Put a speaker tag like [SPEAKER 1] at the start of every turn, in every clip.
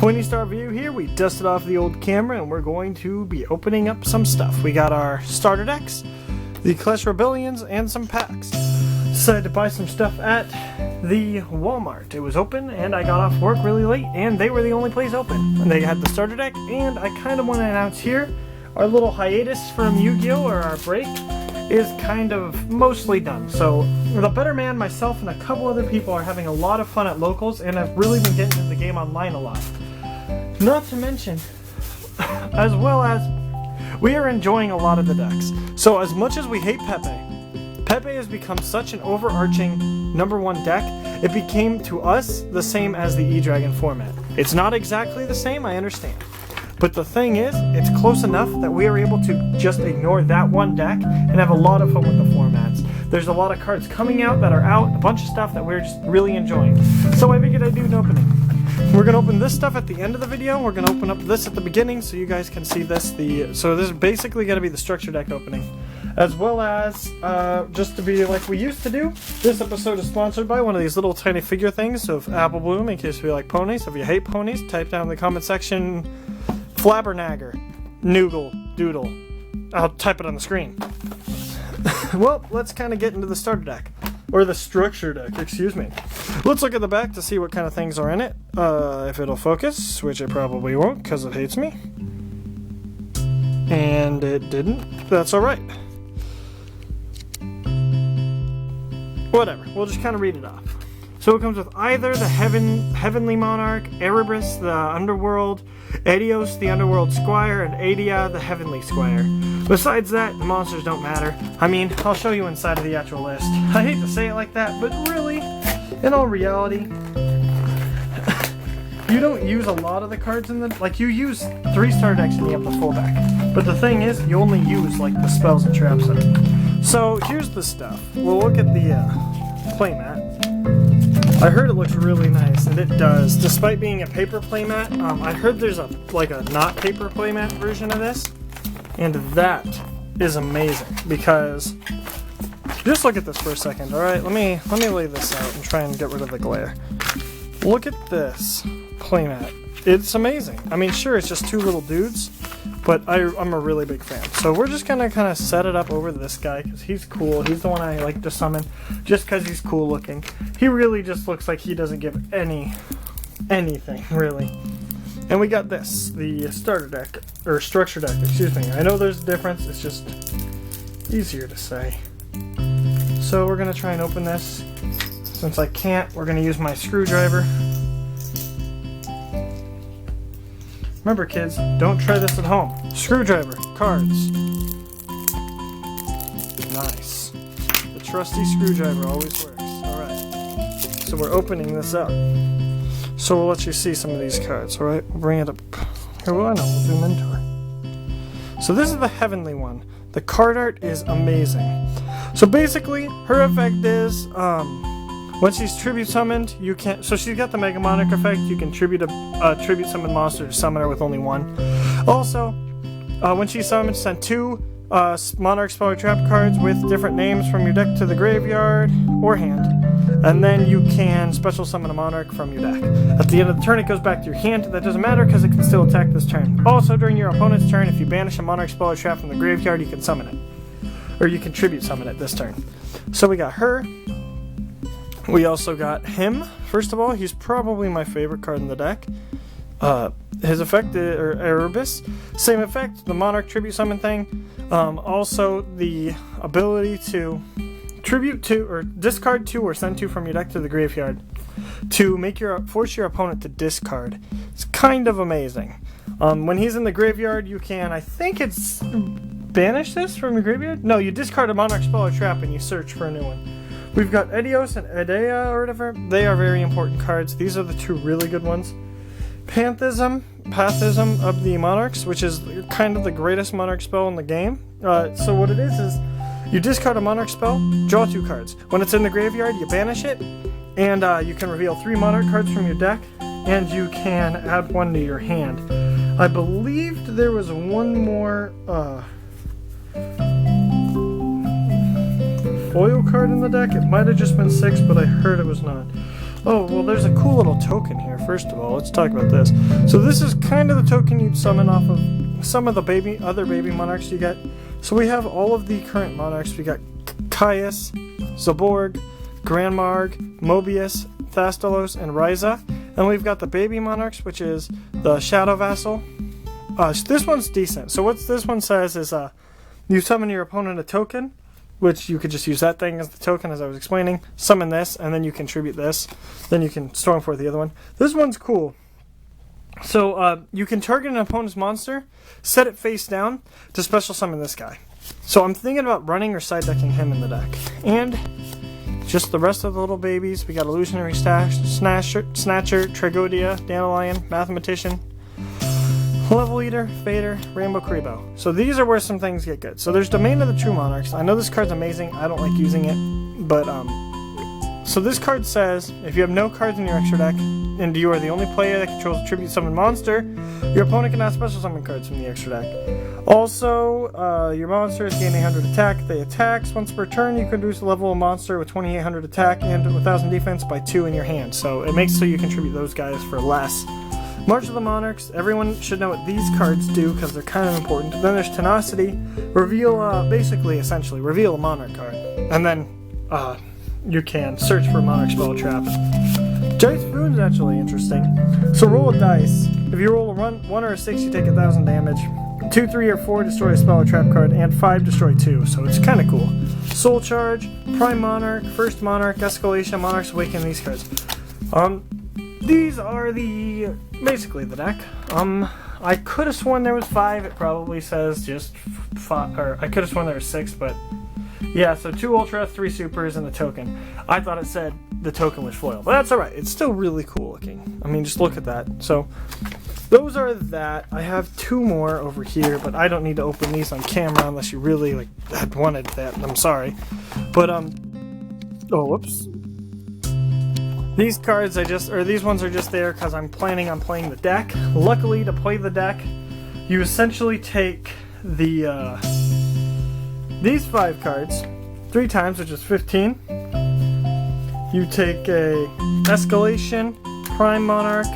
[SPEAKER 1] PointyStarVio here. We dusted off the old camera and we're going to be opening up some stuff. We got our starter decks, the Clash Rebellions, and some packs. Decided to buy some stuff at the Walmart. It was open and I got off work really late and they were the only place open. And they had the starter deck, and I kind of want to announce here our little hiatus from Yu-Gi-Oh! Or our break is kind of mostly done. So the Better Man, myself, and a couple other people are having a lot of fun at locals, and I've really been getting into the game online a lot. Not to mention, as well as, we are enjoying a lot of the decks. So as much as we hate Pepe has become such an overarching #1 deck, it became to us the same as the E-Dragon format. It's not exactly the same, I understand. But the thing is, it's close enough that we are able to just ignore that one deck and have a lot of fun with the formats. There's a lot of cards coming out that are out, a bunch of stuff that we're just really enjoying. So I figured I'd do an opening. We're going to open this stuff at the end of the video. We're going to open up this at the beginning so you guys can see this. So this is basically going to be the structure deck opening. As well as, just to be like we used to do, this episode is sponsored by one of these little tiny figure things of Apple Bloom, in case you like ponies. If you hate ponies, type down in the comment section Flabbernager, Noogle, Doodle. I'll type it on the screen. Well, let's kind of get into the starter deck. Or the structure deck, excuse me. Let's look at the back to see what kind of things are in it. If it'll focus, which it probably won't because it hates me. And it didn't. That's alright. Whatever, we'll just kind of read it off. So it comes with either the Heavenly Monarch, Erebus, the Underworld, Adios, the Underworld Squire, and Adia, the Heavenly Squire. Besides that, the monsters don't matter. I mean, I'll show you inside of the actual list. I hate to say it like that, but really, in all reality, you don't use a lot of the cards in the... Like, you use 3 starter decks and you have the full deck. But the thing is, you only use, like, the spells and traps in it. So, here's the stuff. We'll look at the playmat. I heard it looks really nice, and it does. Despite being a paper playmat, I heard there's a not paper playmat version of this, and that is amazing because just look at this for a second. All right, let me lay this out and try and get rid of the glare. Look at this playmat. It's amazing. I mean, sure, it's just 2 little dudes, but I'm a really big fan. So we're just gonna kind of set it up over this guy because he's cool. He's the one I like to summon just because he's cool looking. He really just looks like he doesn't give anything, really. And we got this, the starter deck, or structure deck, excuse me. I know there's a difference, it's just easier to say. So we're gonna try and open this. Since I can't, we're gonna use my screwdriver. Remember kids, don't try this at home. Screwdriver, cards. Nice. The trusty screwdriver always works. Alright. So we're opening this up. So we'll let you see some of these cards, alright? We'll bring it up. Here, well, I know, we'll zoom into her. So this is the Heavenly one. The card art is amazing. So basically, her effect is, when she's tribute summoned, you can. So she's got the Mega Monarch effect. You can tribute a tribute summon monster to summon her with only 1. Also, when she's summoned, send 2 Monarch Spell or Trap cards with different names from your deck to the graveyard or hand, and then you can special summon a Monarch from your deck. At the end of the turn, it goes back to your hand. That doesn't matter because it can still attack this turn. Also, during your opponent's turn, if you banish a Monarch Spell or Trap from the graveyard, you can summon it, or you can tribute summon it this turn. So we got her. We also got him. First of all, he's probably my favorite card in the deck. His effect, or Erebus, same effect, the Monarch Tribute Summon thing. Also, the ability to tribute 2, or discard 2, or send 2 from your deck to the graveyard to force your opponent to discard. It's kind of amazing. When he's in the graveyard, you can, I think it's banish this from your graveyard? No, you discard a Monarch Spell or Trap and you search for a new one. We've got Adios and Adia or whatever. They are very important cards. These are the 2 really good ones. Pathism of the Monarchs, which is kind of the greatest Monarch spell in the game. So what it is you discard a Monarch spell, draw 2 cards. When it's in the graveyard, you banish it, and you can reveal 3 Monarch cards from your deck, and you can add 1 to your hand. I believed there was 1 more foil card in the deck. It might have just been 6, but I heard it was not. Oh, well, there's a cool little token here. First of all, let's talk about this. So this is kind of the token you'd summon off of some of the other baby monarchs you get. So we have all of the current monarchs. We got Caius, Zaborg, Grandmarg, Mobius, Thastalos, and Ryza. And we've got the baby monarchs, which is the Shadow Vassal. This one's decent. So what this one says is you summon your opponent a token, which you could just use that thing as the token, as I was explaining. Summon this, and then you contribute this. Then you can Stormforth the other one. This one's cool. So you can target an opponent's monster, set it face down to special summon this guy. So I'm thinking about running or side decking him in the deck. And just the rest of the little babies. We got Illusionary Snatcher, Tragodia, Dandelion, Mathematician, Level Eater, Vader, Rainbow Karibo. So these are where some things get good. So there's Domain of the True Monarchs. I know this card's amazing. I don't like using it. But, so this card says, if you have no cards in your extra deck, and you are the only player that controls a tribute summon monster, your opponent cannot special summon cards from the extra deck. Also, your monsters gain 800 attack. They attacks. Once per turn, you can reduce the level of monster with 2800 attack and 1000 defense by 2 in your hand. So it makes so you contribute those guys for less. March of the Monarchs, everyone should know what these cards do because they're kind of important. Then there's Tenacity, essentially reveal a Monarch card. And then you can search for Monarch Spell Trap. Dice Boon's actually interesting. So roll a dice. If you roll a 1 or a 6, you take 1000 damage. 2, 3, or 4, destroy a spell or trap card, and 5, destroy 2. So it's kind of cool. Soul Charge, Prime Monarch, First Monarch, Escalation, Monarch's Awaken, these cards. These are basically the deck. I could have sworn there was 5. It probably says just 5, or I could have sworn there was 6, but yeah, so 2 Ultra, 3 Supers, and the token. I thought it said the token was foil, but that's alright. It's still really cool looking. I mean, just look at that. So those are that. I have 2 more over here, but I don't need to open these on camera unless you really had wanted that. I'm sorry. But oh, whoops. These cards these ones are just there because I'm planning on playing the deck. Luckily, to play the deck, you essentially take these 5 cards 3 times, which is 15. You take a Escalation, Prime Monarch,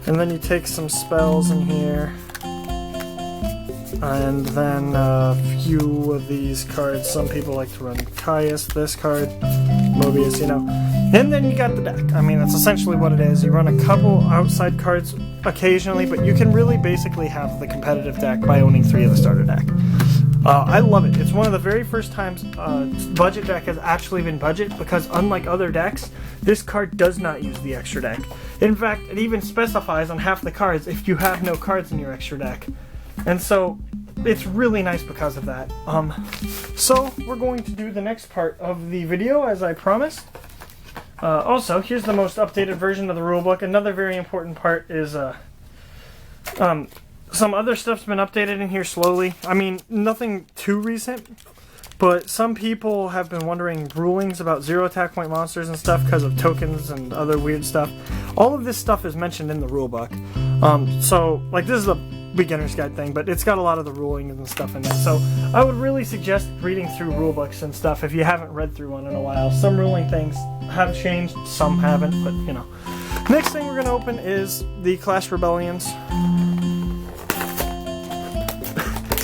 [SPEAKER 1] and then you take some spells in here. And then a few of these cards. Some people like to run Caius, this card, Mobius, And then you got the deck. I mean, that's essentially what it is. You run a couple outside cards occasionally, but you can really basically have the competitive deck by owning 3 of the starter deck. I love it. It's one of the very first times budget deck has actually been budget, because unlike other decks, this card does not use the extra deck. In fact, it even specifies on half the cards if you have no cards in your extra deck. And so it's really nice because of that. So we're going to do the next part of the video as I promised. Also, here's the most updated version of the rulebook. Another very important part is some other stuff's been updated in here slowly. I mean, nothing too recent, but some people have been wondering rulings about 0 attack point monsters and stuff because of tokens and other weird stuff. All of this stuff is mentioned in the rulebook. So, this is the beginner's guide thing, but it's got a lot of the rulings and stuff in it. So I would really suggest reading through rulebooks and stuff if you haven't read through one in a while. Some ruling things have changed, some haven't, but Next thing we're going to open is the Clash Rebellions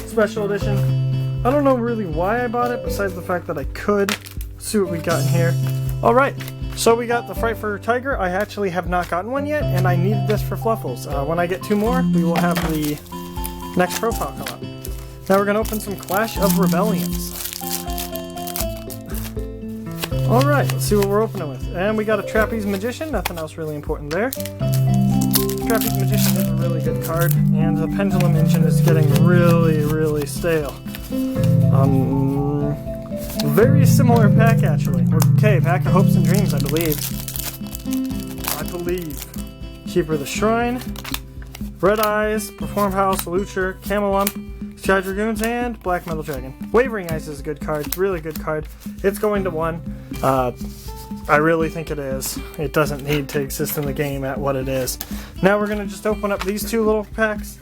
[SPEAKER 1] Special Edition. I don't know really why I bought it, besides the fact that I could. Let's see what we got in here. Alright, so we got the Frightfur Tiger. I actually have not gotten one yet, and I needed this for Fluffles. When I get 2 more, we will have the next profile come up. Now we're going to open some Clash of Rebellions. Alright, let's see what we're opening with. And we got a Trapeze Magician, nothing else really important there. Trapeze Magician is a really good card, and the Pendulum Engine is getting really, really stale. Very similar pack, actually. Okay, Pack of Hopes and Dreams, I believe. Keeper of the Shrine, Red Eyes, Perform House, Lucher, Camelump, Sky Dragoons, and Black Metal Dragon. Wavering Ice is a good card. It's a really good card. It's going to 1. I really think it is. It doesn't need to exist in the game at what it is. Now we're going to just open up these 2 little packs.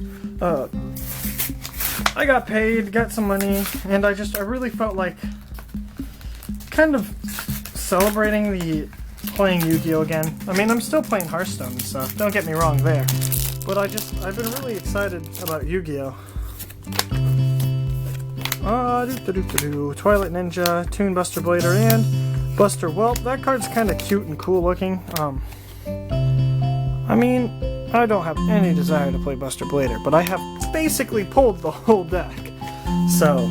[SPEAKER 1] I got paid, got some money, and I really felt like kind of celebrating the playing Yu-Gi-Oh again. I mean, I'm still playing Hearthstone and stuff, don't get me wrong there. But I've been really excited about Yu-Gi-Oh! Twilight Ninja, Toon Buster Blader, and Buster Whelp. That card's kind of cute and cool looking. I mean, I don't have any desire to play Buster Blader, but I have basically pulled the whole deck. So,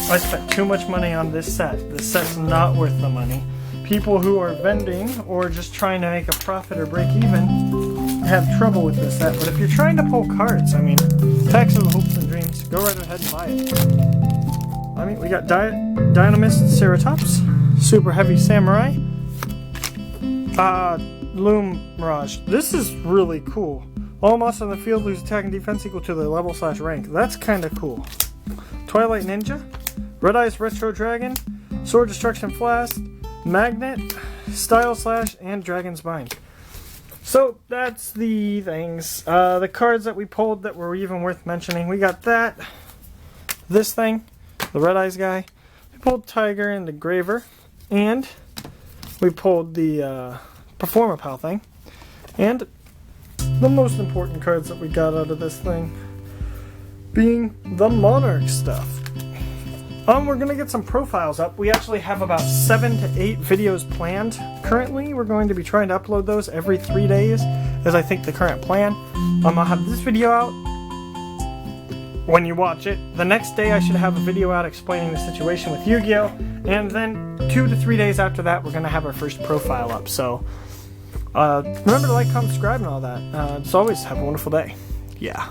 [SPEAKER 1] I spent too much money on this set. This set's not worth the money. People who are vending or just trying to make a profit or break even have trouble with this set. But if you're trying to pull cards, I mean, Packs of the Hopes and Dreams, go right ahead and buy it. I mean, we got Dynamist Ceratops, Super Heavy Samurai, Loom Mirage. This is really cool. All monsters on the field lose attack and defense equal to their level/rank. That's kind of cool. Twilight Ninja, Red Eyes Retro Dragon, Sword Destruction Flask, Magnet, Style Slash, and Dragon's Bind. So that's the things. The cards that we pulled that were even worth mentioning. We got that, this thing, the Red Eyes guy. We pulled Tiger and the Graver, and we pulled the Performapal thing. And the most important cards that we got out of this thing being the Monarch stuff. We're gonna get some profiles up. We actually have about 7 to 8 videos planned. Currently, we're going to be trying to upload those every 3 days, as I think the current plan. I'll have this video out when you watch it. The next day, I should have a video out explaining the situation with Yu-Gi-Oh! And then 2 to 3 days after that, we're gonna have our first profile up. So, remember to like, comment, subscribe, and all that. As always, have a wonderful day. Yeah.